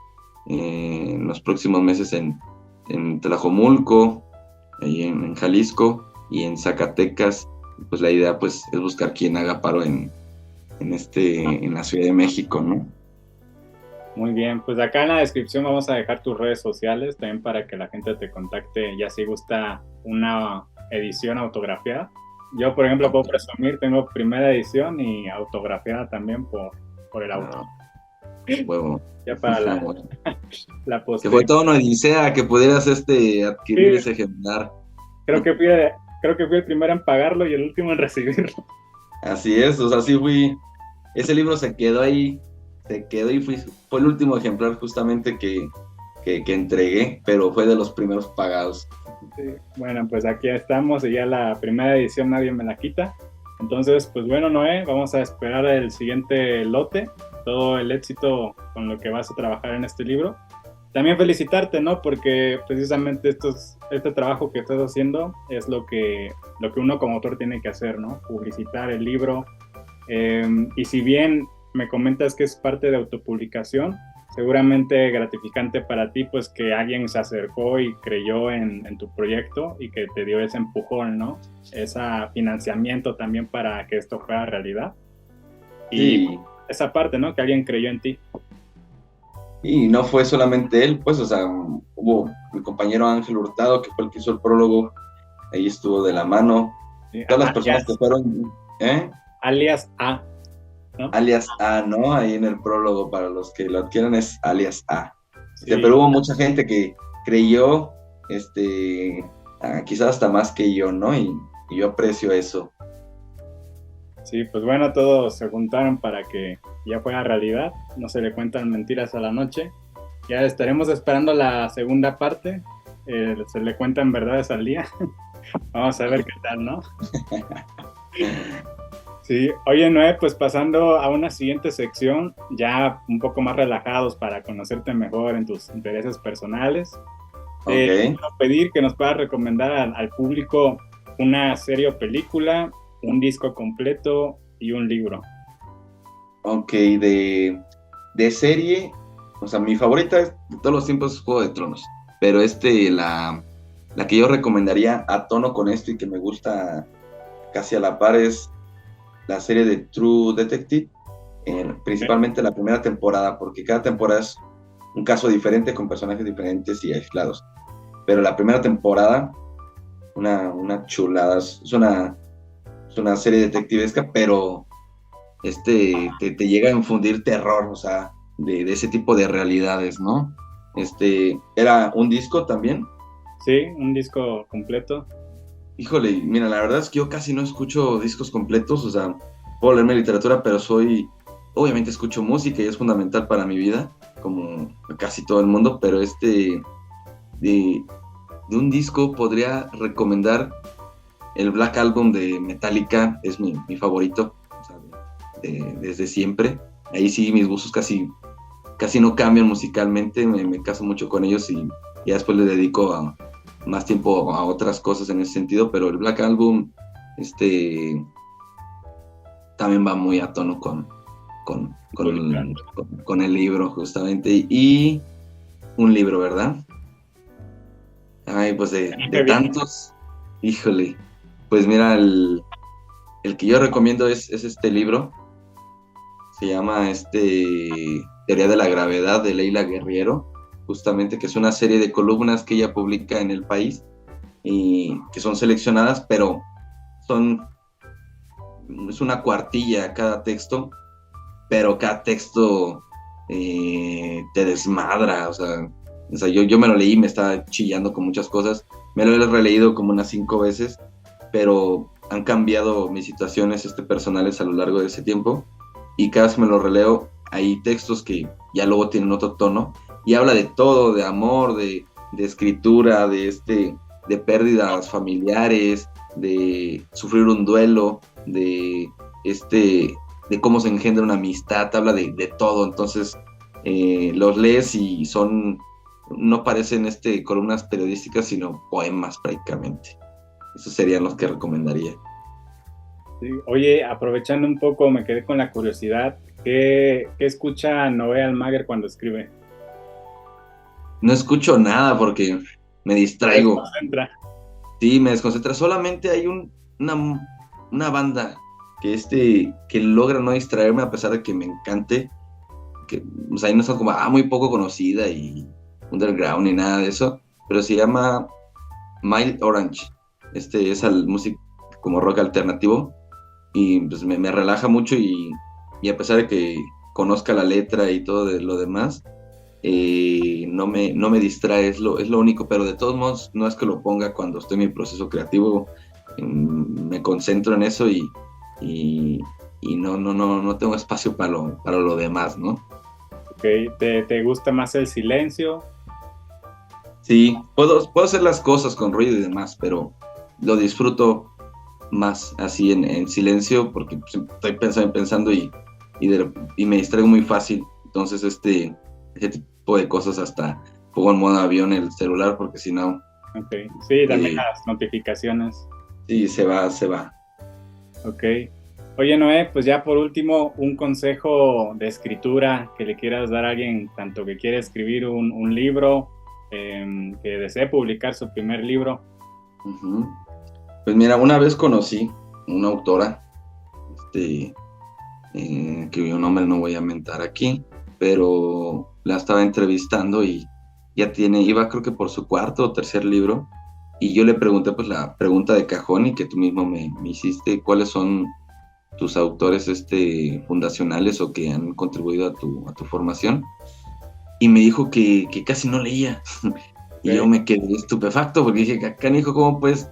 en los próximos meses en Tlajomulco, ahí en Jalisco y en Zacatecas, pues la idea pues es buscar quien haga paro en la Ciudad de México, ¿no? Muy bien, pues acá en la descripción vamos a dejar tus redes sociales también para que la gente te contacte ya si gusta una edición autografiada. Yo, por ejemplo, puedo presumir, tengo primera edición y autografiada también por el autor. Huevo. Ya para la Que postre. fue toda una odisea que pudieras adquirir Sí, ese ejemplar. creo que fui, creo que fui el primero en pagarlo y el último en recibirlo. Así es, o sea, sí fui. Ese libro se quedó y fue el último ejemplar justamente que entregué, pero fue de los primeros pagados. Sí, bueno, pues aquí estamos y ya la primera edición nadie me la quita. Entonces, pues bueno, Noé, vamos a esperar el siguiente lote, todo el éxito con lo que vas a trabajar en este libro. También felicitarte, ¿no? Porque precisamente este trabajo que estás haciendo es lo que uno como autor tiene que hacer, ¿no? Publicitar el libro. Y si bien me comentas que es parte de autopublicación, seguramente gratificante para ti, pues que alguien se acercó y creyó en tu proyecto y que te dio ese empujón, ¿no? Ese financiamiento también para que esto fuera realidad. Y Sí, esa parte, ¿no? Que alguien creyó en ti. y no fue solamente él, pues, o sea, hubo mi compañero Ángel Hurtado, que fue el que hizo el prólogo, ahí estuvo de la mano. ¿Sí? Todas las personas que fueron, ¿eh? Alias A, ¿no? Alias A, ¿no? Ahí en el prólogo, para los que lo adquieran, es alias A. Sí, Pero hubo mucha gente que creyó, quizás hasta más que yo, ¿no? Y yo aprecio eso. sí, pues bueno, todos se juntaron para que ya fuera realidad. No se le cuentan mentiras a la noche. Ya estaremos esperando la segunda parte. Se le cuentan verdades al día. Vamos a ver qué tal, ¿no? Sí, oye Noé, pues pasando a una siguiente sección, ya un poco más relajados para conocerte mejor en tus intereses personales. Te Ok, quiero pedir que nos puedas recomendar al público una serie o película, un disco completo y un libro. ok, de serie, o sea, mi favorita de todos los tiempos es Juego de Tronos, pero la que yo recomendaría a tono con esto y que me gusta casi a la par es la serie de True Detective, ¿Ok? principalmente la primera temporada, porque cada temporada es un caso diferente con personajes diferentes y aislados. Pero la primera temporada, una chulada, es una serie detectivesca, pero te llega a infundir terror, o sea, de ese tipo de realidades, ¿no? Era un disco también. Sí, un disco completo. Híjole, mira, la verdad es que yo casi no escucho discos completos, o sea, puedo leerme literatura, pero obviamente escucho música y es fundamental para mi vida, como casi todo el mundo, pero de, de un disco podría recomendar el Black Album de Metallica, es mi favorito, o sea, desde siempre. Ahí sí mis gustos casi no cambian musicalmente, me caso mucho con ellos y ya después le dedico más tiempo a otras cosas en ese sentido, pero el Black Album también va muy a tono con el libro justamente y un libro, ¿verdad? Ay, pues de Qué bien. tantos, híjole, pues mira, el que yo recomiendo es este libro, se llama Teoría de la Gravedad de Leila Guerriero, justamente que es una serie de columnas que ella publica en El País y que son seleccionadas, pero son, es una cuartilla cada texto, pero cada texto te desmadra, o sea yo me lo leí, me estaba chillando con muchas cosas, me lo he releído como unas 5 veces, pero han cambiado mis situaciones personales a lo largo de ese tiempo y cada vez que me lo releo hay textos que ya luego tienen otro tono y habla de todo, de amor, de escritura, de pérdidas familiares, de sufrir un duelo, de cómo se engendra una amistad, habla de todo, entonces los lees y no parecen columnas periodísticas, sino poemas prácticamente. Esos serían los que recomendaría. Sí. Oye, aprovechando un poco, me quedé con la curiosidad. ¿Qué escucha Noé Almaguer cuando escribe? No escucho nada porque me Se distraigo. desconcentra. Sí, me desconcentra. Solamente hay una banda que logra no distraerme a pesar de que me encante. Que, o sea, ahí no son como muy poco conocida y underground ni nada de eso. Pero se llama Mild Orange. Es al música como rock alternativo. Y pues me relaja mucho y a pesar de que conozca la letra y todo de lo demás, no me distrae, es lo único, pero de todos modos no es que lo ponga cuando estoy en mi proceso creativo, me concentro en eso y no tengo espacio para lo demás, ¿no? Okay. ¿Te gusta más el silencio? Sí, puedo hacer las cosas con ruido y demás, pero lo disfruto más así en silencio porque pues, estoy pensando y me distraigo muy fácil. Entonces ese tipo de cosas hasta pongo en modo avión el celular porque si no... Ok, sí, también las notificaciones. Sí, se va. Ok. Oye, Noé, pues ya por último, un consejo de escritura que le quieras dar a alguien, tanto que quiere escribir un libro, que desee publicar su primer libro. Uh-huh. Pues mira, una vez conocí una autora, que yo nombre no voy a mentar aquí, pero la estaba entrevistando y ya iba creo que por su cuarto o tercer libro, y yo le pregunté pues la pregunta de cajón y que tú mismo me hiciste, ¿cuáles son tus autores fundacionales o que han contribuido a tu formación? Y me dijo que casi no leía. Y yo me quedé estupefacto porque dije, canijo, ¿cómo puedes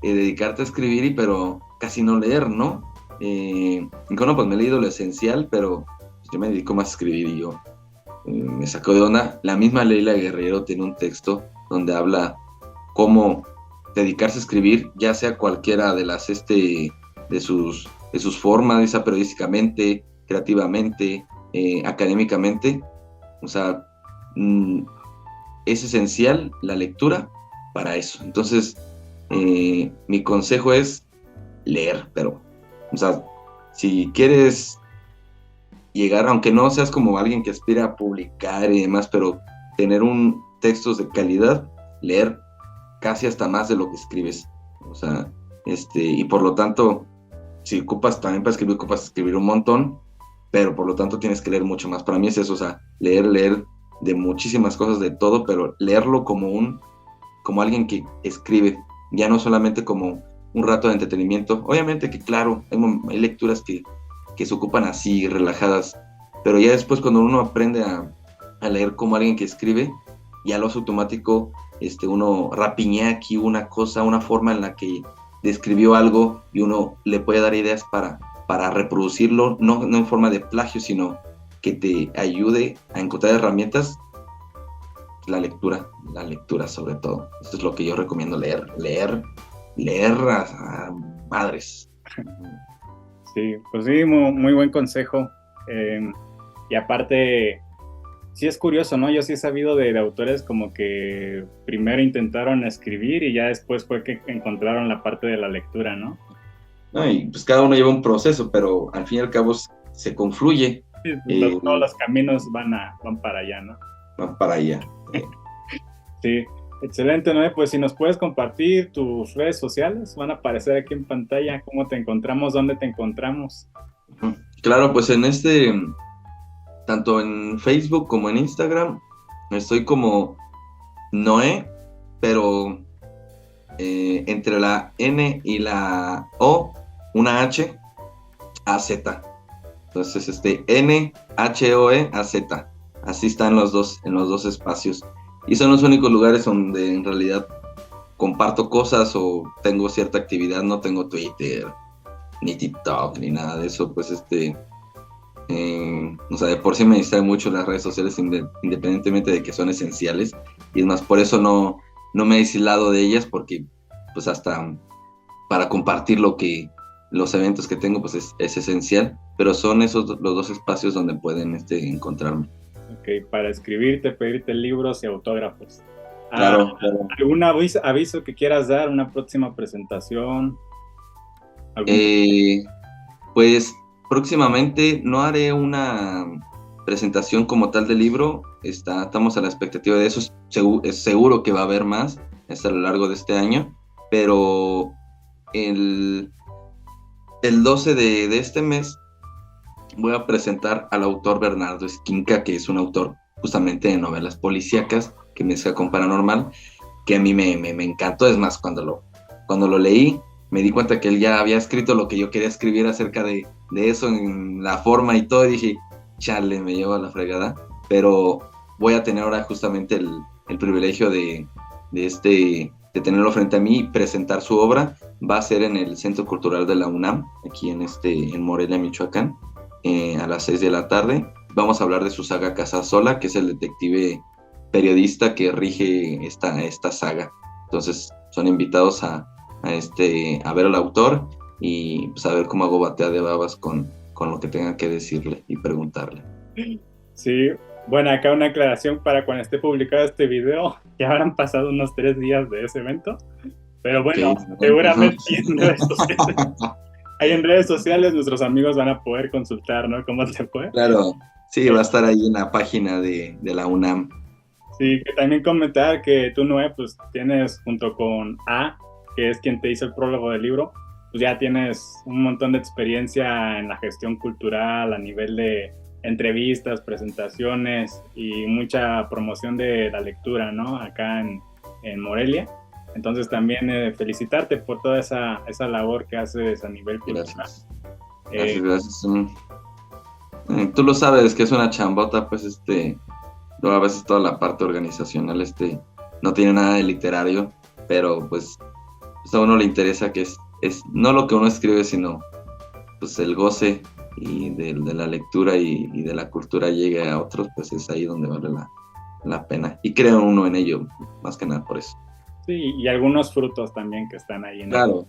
dedicarte a escribir pero casi no leer, ¿no? Bueno, pues me he leído lo esencial, pero yo me dedico más a escribir y yo me sacó de onda. La misma Leila Guerrero tiene un texto donde habla cómo dedicarse a escribir, ya sea cualquiera de las de sus formas, ya sea periodísticamente, creativamente, académicamente. O sea, es esencial la lectura para eso. Entonces, mi consejo es leer, pero, o sea, si quieres llegar, aunque no seas como alguien que aspira a publicar y demás, pero tener textos de calidad, leer casi hasta más de lo que escribes. O sea, y por lo tanto, si ocupas también para escribir, ocupas escribir un montón, pero por lo tanto tienes que leer mucho más. Para mí es eso, o sea, leer de muchísimas cosas, de todo, pero leerlo como alguien que escribe, ya no solamente como un rato de entretenimiento. Obviamente que claro, hay lecturas que se ocupan así, relajadas, pero ya después cuando uno aprende a leer como alguien que escribe, ya lo hace automático, uno rapiñea aquí una cosa, una forma en la que describió algo y uno le puede dar ideas para reproducirlo, no en forma de plagio, sino que te ayude a encontrar herramientas. La lectura sobre todo. Esto es lo que yo recomiendo, leer a madres. Sí, pues sí, muy buen consejo. Y aparte, sí es curioso, ¿no? Yo sí he sabido de autores como que primero intentaron escribir y ya después fue que encontraron la parte de la lectura, ¿no? No, y pues cada uno lleva un proceso, pero al fin y al cabo se confluye. Sí, todos los caminos van para allá, ¿no? Van para allá. Sí, excelente, Noé. Pues si nos puedes compartir tus redes sociales, van a aparecer aquí en pantalla. ¿Cómo te encontramos? ¿Dónde te encontramos? Claro, pues tanto en Facebook como en Instagram, estoy como Noé, pero entre la N y la O, una H, AZ. Entonces, NHOE AZ. Así están en los dos espacios. Y son los únicos lugares donde en realidad comparto cosas o tengo cierta actividad. No tengo Twitter, ni TikTok, ni nada de eso. Pues o sea, de por sí me distraen mucho las redes sociales independientemente de que son esenciales. Y es más, por eso no me he aislado de ellas, porque pues hasta para compartir los eventos que tengo, pues es esencial. Pero son esos los dos espacios donde pueden encontrarme. Ok, para escribirte, pedirte libros y autógrafos. Claro. ¿Algún aviso que quieras dar? ¿Una próxima presentación? Pues próximamente no haré una presentación como tal del libro. Estamos a la expectativa de eso. Es seguro que va a haber más a lo largo de este año, pero el 12 de este mes voy a presentar al autor Bernardo Esquinca, que es un autor justamente de novelas policíacas que mezcla con paranormal, que a mí me encantó. Es más, cuando lo leí, me di cuenta que él ya había escrito lo que yo quería escribir acerca de eso, en la forma y todo, y dije, chale, me llevo a la fregada, pero voy a tener ahora justamente el privilegio de tenerlo frente a mí y presentar su obra. Va a ser en el Centro Cultural de la UNAM, aquí en Morelia, Michoacán, a las 6 de la tarde. Vamos a hablar de su saga Casasola, que es el detective periodista que rige esta saga. Entonces son invitados a ver al autor y pues, a ver cómo hago batea de babas con lo que tenga que decirle y preguntarle. Sí, bueno, acá una aclaración para cuando esté publicado este video, ya habrán pasado unos 3 días de ese evento, pero bueno, Okay. seguramente ahí en redes sociales nuestros amigos van a poder consultar, ¿no? ¿Cómo te fue? Claro, sí, va a estar ahí en la página de la UNAM. Sí, que también comentar que tú, Noé, pues tienes junto con A, que es quien te hizo el prólogo del libro, pues ya tienes un montón de experiencia en la gestión cultural a nivel de entrevistas, presentaciones y mucha promoción de la lectura, ¿no? Acá en Morelia. Entonces también felicitarte por toda esa labor que haces a nivel cultural. Gracias. Gracias. Tú lo sabes que es una chambota, pues luego a veces toda la parte organizacional no tiene nada de literario, pero pues a uno le interesa que es no lo que uno escribe, sino pues el goce y de la lectura y de la cultura llegue a otros, pues es ahí donde vale la pena. Y creo uno en ello, más que nada por eso. Sí, y algunos frutos también que están ahí en Claro.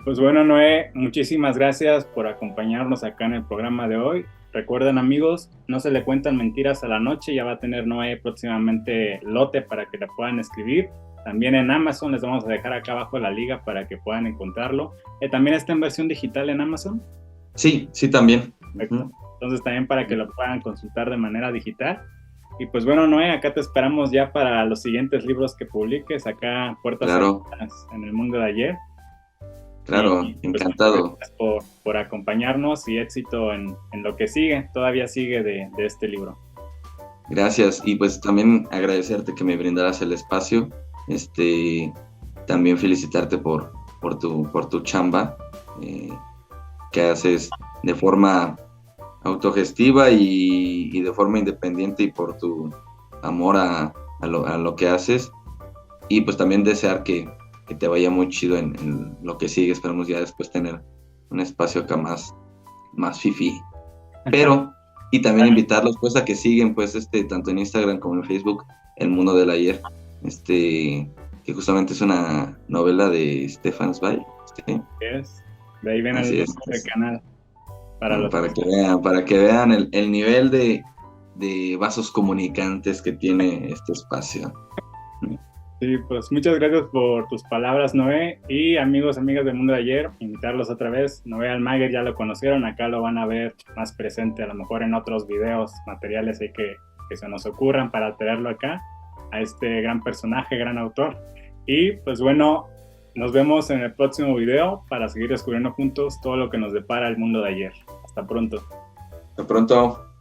Pues bueno, Noé, muchísimas gracias por acompañarnos acá en el programa de hoy. Recuerden, amigos, no se le cuentan mentiras a la noche. Ya va a tener Noé próximamente lote para que la puedan escribir. También en Amazon, les vamos a dejar acá abajo la liga para que puedan encontrarlo. ¿También está en versión digital en Amazon? Sí, también. Perfecto. Entonces también para que lo puedan consultar de manera digital. Y pues bueno, Noé, acá te esperamos ya para los siguientes libros que publiques, acá Puertas Abiertas en el Mundo de Ayer. Claro, y, pues, encantado. Gracias por acompañarnos y éxito en lo que sigue, todavía sigue de este libro. Gracias, y pues también agradecerte que me brindaras el espacio, también felicitarte por tu chamba, que haces de forma autogestiva y de forma independiente, y por tu amor a lo que haces, y pues también desear que te vaya muy chido en lo que sigue. Esperemos ya después tener un espacio acá más fifí, pero y también invitarlos pues a que siguen pues tanto en Instagram como en Facebook El Mundo del Ayer, que justamente es una novela de Stefan Zweig. De ahí ven el canal para que vean el nivel de vasos comunicantes que tiene este espacio. Sí, pues muchas gracias por tus palabras, Noé. Y amigos, amigas del Mundo de Ayer, invitarlos otra vez. Noé Almaguer ya lo conocieron, acá lo van a ver más presente, a lo mejor en otros videos, materiales ahí que se nos ocurran para traerlo acá, a este gran personaje, gran autor. Y pues bueno, nos vemos en el próximo video para seguir descubriendo juntos todo lo que nos depara el mundo de ayer. Hasta pronto. Hasta pronto.